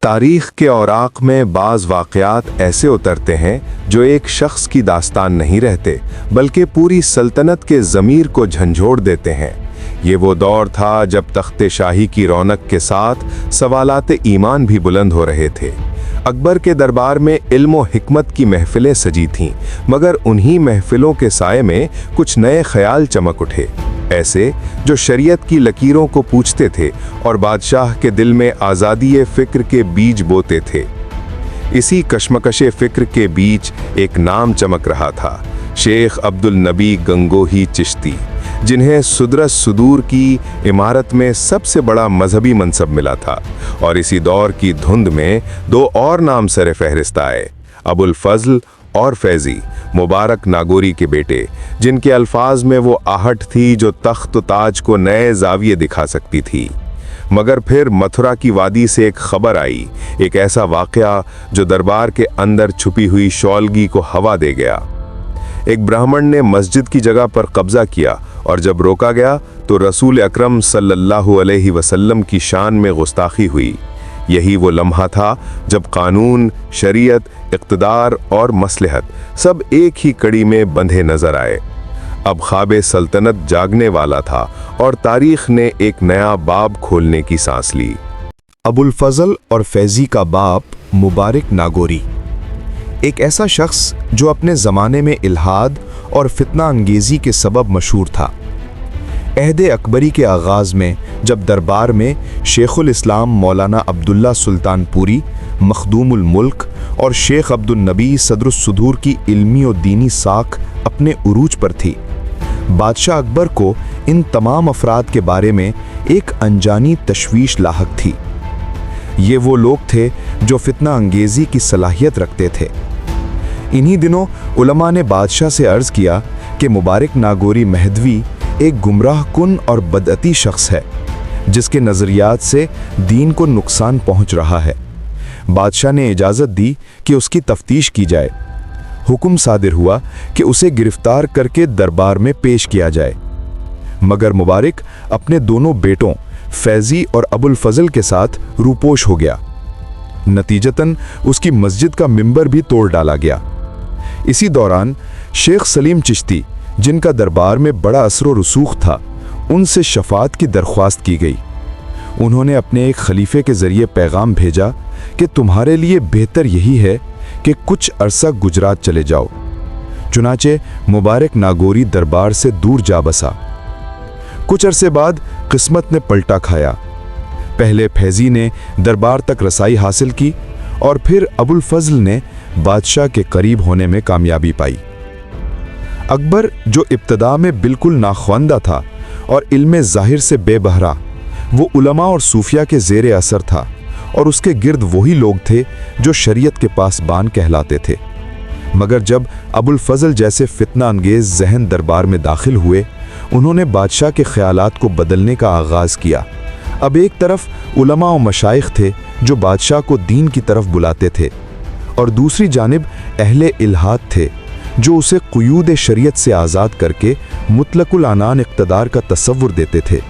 तारीख के औराक में बाज़ वाक़यात ऐसे उतरते हैं जो एक शख्स की दास्तान नहीं रहते, बल्कि पूरी सल्तनत के ज़मीर को झंझोड़ देते हैं। ये वो दौर था जब तख्ते शाही की रौनक के साथ सवालात ईमान भी बुलंद हो रहे थे। अकबर के दरबार में इल्म व हिकमत की महफिलें सजी थीं, मगर उन्हीं महफिलों के साए में कुछ नए ख्याल चमक उठे, ऐसे जो शरीयत की लकीरों को पूछते थे और बादशाह के दिल में आज़ादी फ़िक्र के बीज बोते थे। इसी कशमकशे फ़िक्र के बीच एक नाम चमक रहा था, शेख अब्दुल नबी गंगोही चिश्ती, जिन्हें सुदरस सुदूर की इमारत में सबसे बड़ा मजहबी मनसब मिला था। और इसी दौर की धुंध में दो और नाम सरे फहरिस्त आए, अबुल फजल और फैज़ी, मुबारक नागौरी के बेटे, जिनके अल्फाज में वो आहट थी जो तख्त ताज को नए जाविये दिखा सकती थी। मगर फिर मथुरा की वादी से एक खबर आई, एक ऐसा वाक़या जो दरबार के अंदर छुपी हुई शौलगी को हवा दे गया। एक ब्राह्मण ने मस्जिद की जगह पर कब्जा किया और जब रोका गया तो रसूल अकरम सल्लल्लाहु अलैहि वसल्लम की शान में गुस्ताखी हुई। यही वो लम्हा था जब कानून, शरीयत, इक़्तिदार और मसलहत सब एक ही कड़ी में बंधे नजर आए। अब ख्वाब सल्तनत जागने वाला था और तारीख ने एक नया बाब खोलने की सांस ली। अबुल फजल और फैज़ी का बाप मुबारक नागौरी, एक ऐसा शख्स जो अपने ज़माने में इल्हाद और फितना अंगेज़ी के सबब मशहूर था। अहद अकबरी के आगाज़ में जब दरबार में शेखुल इस्लाम मौलाना अब्दुल्ला सुल्तानपुरी, मखदूमुल मुल्क और शेख अब्दुल नबी सदरुस्सुदूर की इल्मी और दीनी साख अपने उरूज पर थी, बादशाह अकबर को इन तमाम अफराद के बारे में एक अनजानी तशवीश लाहक थी। ये वो लोग थे जो फितना अंगेज़ी की सलाहियत रखते थे। इन्हीं दिनों उलमा ने बादशाह से अर्ज़ किया कि मुबारक नागौरी महदवी एक गुमराह कुन और बदअती शख्स है, जिसके नज़रियात से दीन को नुकसान पहुंच रहा है। बादशाह ने इजाज़त दी कि उसकी तफ्तीश की जाए। हुक्म सादिर हुआ कि उसे गिरफ्तार करके दरबार में पेश किया जाए, मगर मुबारक अपने दोनों बेटों फैज़ी और अबुल फजल के साथ रूपोश हो गया। नतीजतन उसकी मस्जिद का मिंबर भी तोड़ डाला गया। इसी दौरान शेख सलीम चिश्ती, जिनका दरबार में बड़ा असर व रसूख था, उनसे शफात की दरख्वास्त की गई। उन्होंने अपने एक खलीफे के ज़रिए पैगाम भेजा कि तुम्हारे लिए बेहतर यही है कि कुछ अरसा गुजरात चले जाओ। चुनाचे मुबारक नागौरी दरबार से दूर जा बसा। कुछ अरसे बाद किस्मत ने पलटा खाया। पहले फैज़ी ने दरबार तक रसाई हासिल की और फिर अबुल फजल ने बादशाह के करीब होने में कामयाबी पाई। अकबर, जो इब्तदा में बिल्कुल नाख्वांदा था और इल्मे ज़ाहिर से बेबहरा, वो उलमा और सूफिया के ज़ेरे असर था और उसके गिर्द वही लोग थे जो शरीयत के पासबान कहलाते थे। मगर जब अबुल फजल जैसे फितना अंगेज़ जहन दरबार में दाखिल हुए, उन्होंने बादशाह के ख्यालात को बदलने का आगाज़ किया। अब एक तरफ उलमा और मशाइख थे जो बादशाह को दीन की तरफ बुलाते थे, और दूसरी जानिब अहले इल्हाद थे जो उसे क़ुयूद शरीयत से आज़ाद करके मुतलकुल अनान इक़्तिदार का तसव्वुर देते थे।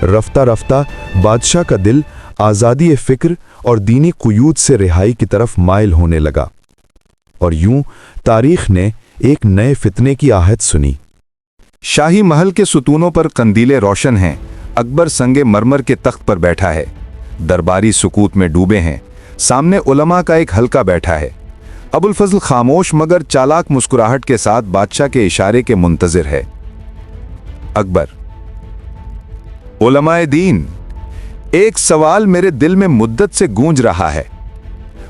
रफ्ता रफ्ता बादशाह का दिल आज़ादी फ़िक्र और दीनी क़ुयूद से रिहाई की तरफ माइल होने लगा, और यूं तारीख़ ने एक नए फितने की आहट सुनी। शाही महल के सुतूनों पर कंदीले रोशन हैं। अकबर संगे मरमर के तख्त पर बैठा है, दरबारी सुकूत में डूबे हैं। सामने उलमा का एक हल्का बैठा है। अबुल फजल खामोश मगर चालाक मुस्कुराहट के साथ बादशाह के इशारे के मुंतजिर है। अकबर, उलमाए दीन, एक सवाल मेरे दिल में मुद्दत से गूंज रहा है।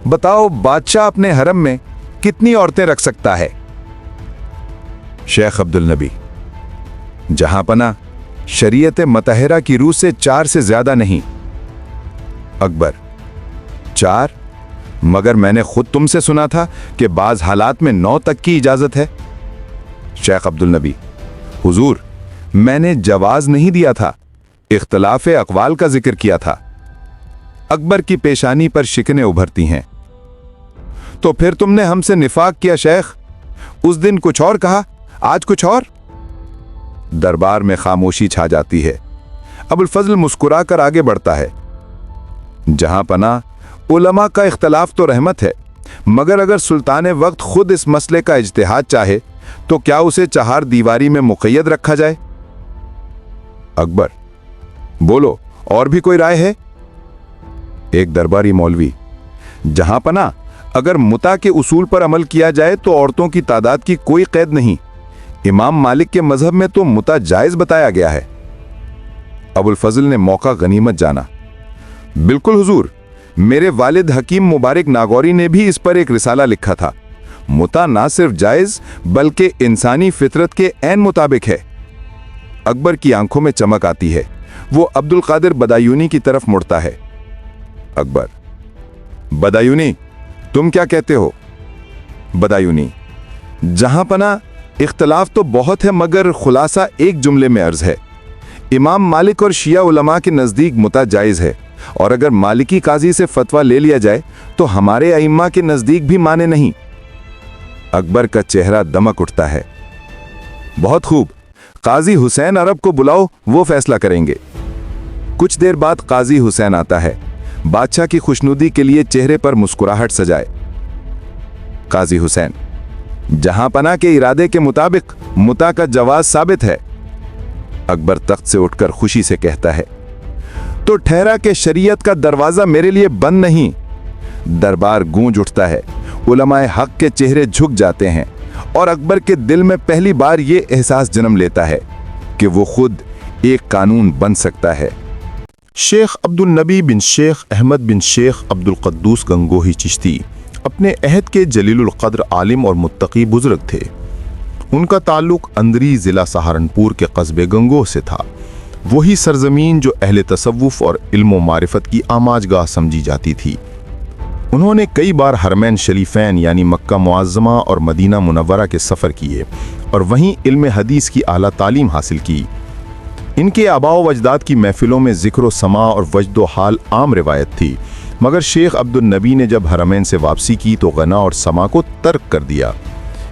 बताओ, बादशाह अपने हरम में कितनी औरतें रख सकता है? शेख अब्दुल नबी, जहां पना शरीयत मतहरा की रूह से 4 से ज्यादा नहीं। अकबर, 4? मगर मैंने खुद तुमसे सुना था कि बाज हालात में 9 तक की इजाजत है। शेख अब्दुल नबी, हुजूर, मैंने जवाज नहीं दिया था, इख्तलाफ अक़वाल का जिक्र किया था। अकबर की पेशानी पर शिकने उभरती हैं। तो फिर तुमने हमसे निफाक किया शेख। उस दिन कुछ और कहा, आज कुछ और। दरबार में खामोशी छा जाती है। अबुल फजल मुस्कुराकर आगे बढ़ता है। जहां पना उलमा का इख्तलाफ तो रहमत है, मगर अगर सुल्तान वक्त खुद इस मसले का इज्तिहाद चाहे तो क्या उसे चार दीवारी में मुक़य्यद रखा जाए? अकबर: बोलो, और भी कोई राय है? एक दरबारी मौलवी: जहां पना, अगर मुता के उसूल पर अमल किया जाए तो औरतों की तादाद की कोई कैद नहीं। इमाम मालिक के मजहब में तो मुता जायज बताया गया है। अबुल फजल ने मौका गनीमत जाना: बिल्कुल हुजूर, मेरे वालिद हकीम मुबारक नागौरी ने भी इस पर एक रिसाला लिखा था। मुता ना सिर्फ जायज बल्कि इंसानी फितरत के ऐन मुताबिक है। अकबर की आंखों में चमक आती है। वो अब्दुल कादिर बदायूनी की तरफ मुड़ता है। अकबर: बदायूनी, तुम क्या कहते हो? बदायूनी: जहां पना, इख्तलाफ तो बहुत है मगर खुलासा एक जुमले में अर्ज है। इमाम मालिक और शिया उलमा के नज़दीक मुता जायज़ है, और अगर मालिकी काजी से फतवा ले लिया जाए तो हमारे अइम्मा के नज़दीक भी माने नहीं। अकबर का चेहरा दमक उठता है। बहुत खूब, काजी हुसैन अरब को बुलाओ, वो फैसला करेंगे। कुछ देर बाद काजी हुसैन आता है, बादशाह की खुशनुदी के लिए चेहरे पर मुस्कुराहट सजाए। काजी हुसैन: जहां पना के इरादे के मुताबिक मुता का जवाज साबित है। अकबर तख्त से उठकर खुशी से कहता है, तो ठहरा कि शरीयत का दरवाजा मेरे लिए बंद नहीं। दरबार गूंज उठता है, उलमाए हक के चेहरे झुक जाते हैं, और अकबर के दिल में पहली बार ये एहसास जन्म लेता है कि वो खुद एक कानून बन सकता है। शेख अब्दुल नबी बिन शेख अहमद बिन शेख अब्दुल कद्दूस गंगोही चिश्ती अपने अहद के जलीलुल क़द्र आलिम और मुत्तकी बुजुर्ग थे। उनका ताल्लुक अंदरी ज़िला सहारनपुर के कस्बे गंगोह से था। वही सरजमीन जो अहले तसव्वुफ़ और इल्म मारिफत की आमाजगाह समझी जाती थी। उन्होंने कई बार हरमैन शरीफैन यानी मक्का मुअज़्ज़मा और मदीना मुनव्वरा के सफ़र किए और वहीं इल्म हदीस की आला तालीम हासिल की। इनके आबाओ वजदाद की महफिलों में ज़िक्र समा और वजदो हाल आम रिवायत थी, मगर शेख अब्दुल नबी ने जब हरमैन से वापसी की तो गना और समा को तर्क कर दिया।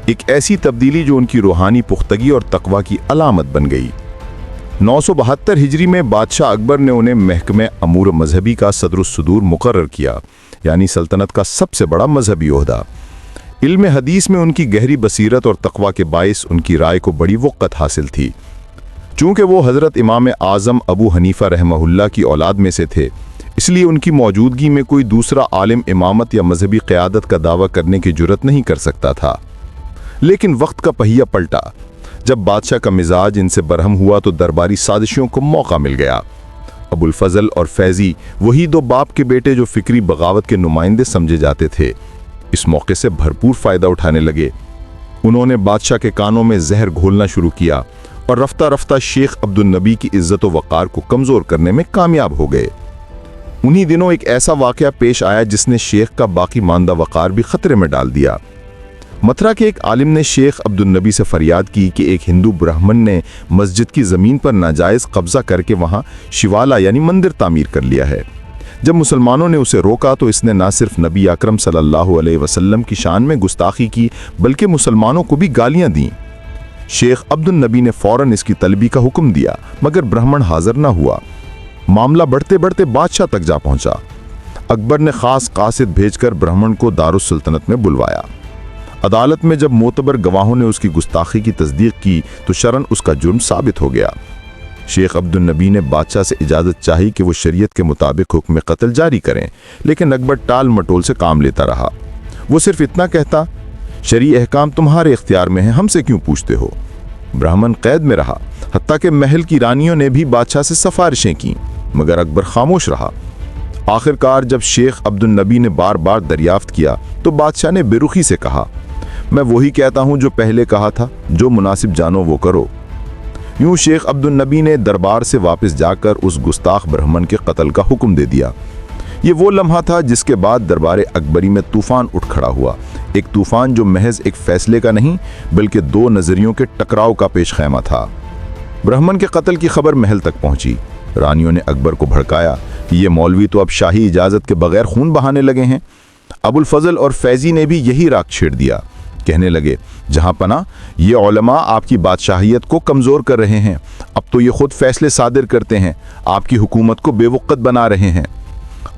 एक ऐसी तब्दीली जो उनकी रूहानी पुख्तगी और तकवा की अलामत बन गई। 972 हिजरी में बादशाह अकबर ने उन्हें महकमे अमूर मजहबी का सदरुस्सुदूर मुकर्रर किया, यानी सल्तनत का सबसे बड़ा मजहबी ओहदा। इल्म हदीस में उनकी गहरी बसीरत और तकवा के बाइस उनकी राय को बड़ी वक़्त हासिल थी। चूँकि वो हज़रत इमाम आज़म अबू हनीफ़ा रहमहुल्लाह की औलाद में से थे, इसलिए उनकी मौजूदगी में कोई दूसरा आलिम इमामत या मजहबी क़यादत का दावा करने की जुर्रत नहीं कर सकता था। लेकिन वक्त का पहिया पलटा। जब बादशाह का मिजाज इनसे बरहम हुआ तो दरबारी साजिशों को मौका मिल गया। अबुल फजल और फैज़ी वही दो बाप के बेटे जो फिक्री बगावत के नुमाइंदे समझे जाते थे, इस मौके से भरपूर फ़ायदा उठाने लगे। उन्होंने बादशाह के कानों में जहर घोलना शुरू किया और रफ्ता रफ्ता शेख अब्दुल नबी की इज्जत व वक़ार को कमज़ोर करने में कामयाब हो गए। उन्हीं दिनों एक ऐसा वाक़या पेश आया जिसने शेख का बाकी मानदा वक़ार भी ख़तरे में डाल दिया। मथुरा के एक आलिम ने शेख अब्दुल नबी से फरियाद की कि एक हिंदू ब्राह्मण ने मस्जिद की ज़मीन पर नाजायज़ कब्ज़ा करके वहाँ शिवाला यानी मंदिर तामीर कर लिया है। जब मुसलमानों ने उसे रोका तो इसने न सिर्फ नबी अकरम सल्लल्लाहु अलैहि वसल्लम की शान में गुस्ताखी की बल्कि मुसलमानों को भी गालियाँ दीं। शेख अब्दुल नबी ने फ़ौरन इसकी तलबी का हुक्म दिया, मगर ब्राह्मण हाजिर न हुआ। मामला बढ़ते बढ़ते बादशाह तक जा पहुंचा। अकबर ने खास कासिद भेजकर ब्राह्मण को दारुस सुल्तनत में बुलवाया। अदालत में जब मोतबर गवाहों ने उसकी गुस्ताखी की तस्दीक की तो शरन उसका जुर्म साबित हो गया। शेख अब्दुल नबी ने बादशाह से इजाज़त चाही कि वो शरीयत के मुताबिक हुक्म कत्ल जारी करें, लेकिन अकबर टाल मटोल से काम लेता रहा। वो सिर्फ इतना कहता, शरई अहकाम तुम्हारे इख्तियार में है, हमसे क्यों पूछते हो। ब्राह्मण कैद में रहा, हत्ता कि महल की रानियों ने भी बादशाह से सिफारिशें की, मगर अकबर खामोश रहा। आखिरकार जब शेख अब्दुल नबी ने बार बार दरियाफ्त किया तो बादशाह ने बेरुखी से कहा, मैं वही कहता हूं जो पहले कहा था, जो मुनासिब जानो वो करो। यूं शेख अब्दुल नबी ने दरबार से वापस जाकर उस गुस्ताख ब्राह्मण के कत्ल का हुक्म दे दिया। ये वो लम्हा था जिसके बाद दरबार अकबरी में तूफान उठ खड़ा हुआ। एक तूफान जो महज एक फैसले का नहीं बल्कि दो नजरियों के टकराव का पेश खैमा था। ब्राह्मण के कत्ल की खबर महल तक पहुंची। रानियों ने अकबर को भड़काया कि ये मौलवी तो अब शाही इजाज़त के बगैर खून बहाने लगे हैं। अबुल फजल और फैज़ी ने भी यही राग छेड़ दिया। कहने लगे, जहां पना ये उलमा आपकी बादशाहियत को कमज़ोर कर रहे हैं, अब तो ये खुद फैसले सादिर करते हैं, आपकी हुकूमत को बेवक़्त बना रहे हैं।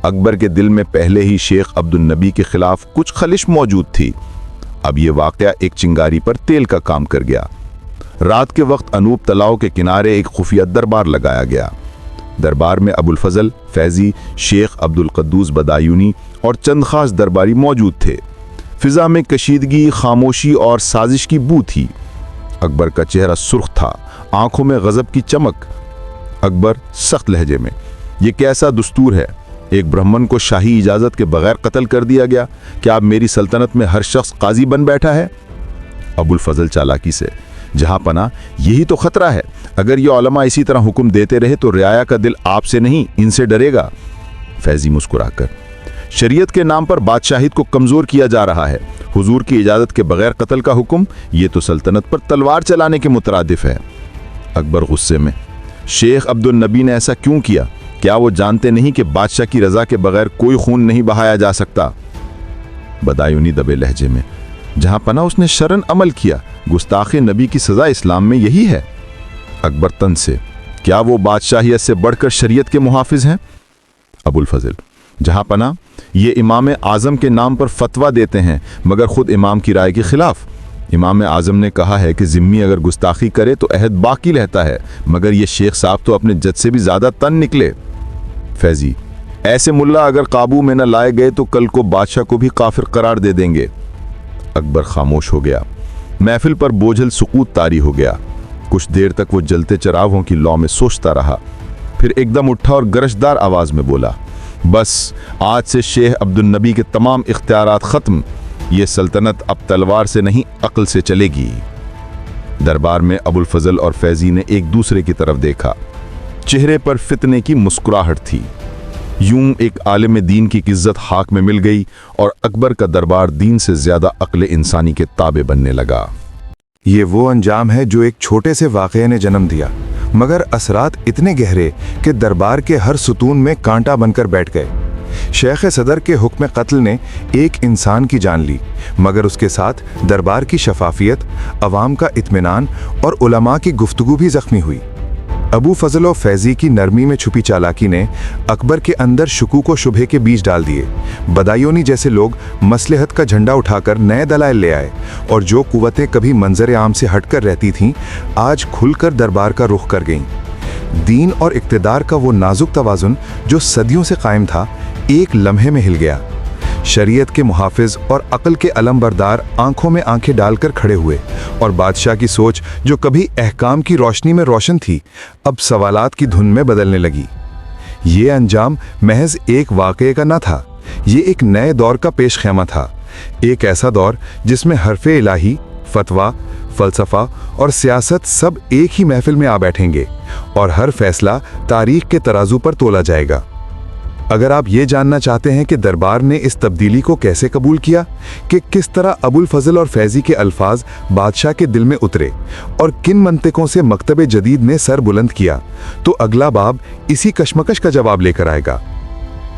अकबर के दिल में पहले ही शेख अब्दुल नबी के खिलाफ कुछ खलिश मौजूद थी। अब ये वाकया एक चिंगारी पर तेल का काम कर गया। रात के वक्त अनूप तलाव के किनारे एक खुफिया दरबार लगाया गया। दरबार में अबुल फजल, फैजी, शेख अब्दुल कद्दूस बदायूनी और चंद खास दरबारी मौजूद थे। फिजा में कशीदगी, खामोशी और साजिश की बू थी। अकबर का चेहरा सुर्ख था, आंखों में गजब की चमक। अकबर सख्त लहजे में, ये कैसा दस्तूर है? एक ब्राह्मण को शाही इजाजत के बगैर कत्ल कर दिया गया। क्या अब मेरी सल्तनत में हर शख्स काजी बन बैठा है? अबुल फजल चालाकी से, जहां पना यही तो खतरा है। अगर ये उलमा इसी तरह हुक्म देते रहे तो रियाया का दिल आपसे नहीं इनसे डरेगा। फैजी मुस्कुराकर, शरीयत के नाम पर बादशाहियत को कमजोर किया जा रहा है। हुजूर की इजाजत के बगैर कत्ल का हुक्म, ये तो सल्तनत पर तलवार चलाने के मुतरादिफ है। अकबर गुस्से में, शेख अब्दुल नबी ने ऐसा क्यों किया? क्या वो जानते नहीं कि बादशाह की रजा के बगैर कोई खून नहीं बहाया जा सकता? बदायूनी दबे लहजे में, जहां पना उसने शरन अमल किया, गुस्ताखे नबी की सजा इस्लाम में यही है। अकबर तन से, क्या वो बादशाहियत से बढ़कर शरीयत के मुहाफिज हैं? अबुल फजल, जहां पना ये इमाम आजम के नाम पर फतवा देते हैं मगर खुद इमाम की राय के खिलाफ। इमाम आजम ने कहा है कि जिम्मी अगर गुस्ताखी करे तो अहद बाकी रहता है, मगर ये शेख साहब तो अपने जज से भी ज्यादा तन निकले। फैजी, ऐसे मुल्ला अगर काबू में न लाए गए तो कल को बादशाह को भी काफिर करार दे देंगे। अकबर खामोश हो गया। महफिल पर बोझल सुकूत तारी हो गया। कुछ देर तक वो जलते चरागों की लौ में सोचता रहा, फिर एकदम उठा और गरजदार आवाज में बोला, बस आज से शेख अब्दुल नबी के तमाम इख्तियारात खत्म। ये सल्तनत अब तलवार से नहीं अक्ल से चलेगी। दरबार में अबुल फजल और फैजी ने एक दूसरे की तरफ देखा। चेहरे पर फितने की मुस्कुराहट थी। यूं एक आलिम दीन की इज्जत हाक में मिल गई और अकबर का दरबार दीन से ज्यादा अक्ल इंसानी के ताबे बनने लगा। ये वो अंजाम है जो एक छोटे से वाक़ये ने जन्म दिया, मगर असरात इतने गहरे कि दरबार के हर सुतून में कांटा बनकर बैठ गए। शेख सदर के हुक्म कत्ल ने एक इंसान की जान ली, मगर उसके साथ दरबार की शफाफियत, अवाम का इत्मीनान और उलमा की गुफ्तगू भी जख्मी हुई। अबू फजल और फैजी की नरमी में छुपी चालाकी ने अकबर के अंदर शकूक व शुबहे के बीज डाल दिए। बदायूनी जैसे लोग मसलहत का झंडा उठाकर नए दलाइल ले आए और जो कुव्वतें कभी मंजर आम से हटकर रहती थीं, आज खुलकर दरबार का रुख कर गईं। दीन और इक़्तिदार का वो नाजुक तवाज़ुन जो सदियों से कायम था, एक लम्हे में हिल गया। शरीयत के मुहाफिज और अक्ल के अलमबरदार आंखों में आंखें डालकर खड़े हुए और बादशाह की सोच जो कभी अहकाम की रोशनी में रोशन थी, अब सवालात की धुन में बदलने लगी। ये अंजाम महज एक वाक़ये का न था, ये एक नए दौर का पेश ख़ैमा था। एक ऐसा दौर जिसमें हरफ़े इलाही, फतवा, फ़लसफ़ा और सियासत सब एक ही महफिल में आ बैठेंगे और हर फैसला तारीख के तराजू पर तोला जाएगा। अगर आप ये जानना चाहते हैं कि दरबार ने इस तब्दीली को कैसे कबूल किया, कि किस तरह अबुल फजल और फैजी के अल्फाज बादशाह के दिल में उतरे और किन मंतिकों से मकतब जदीद ने सर बुलंद किया, तो अगला बाब इसी कशमकश का जवाब लेकर आएगा।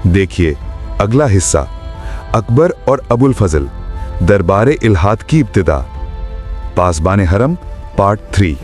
देखिए अगला हिस्सा, अकबर और अबुल फजल, दरबार इल्हाद की इब्तिदा, पासबान हरम, पार्ट 3।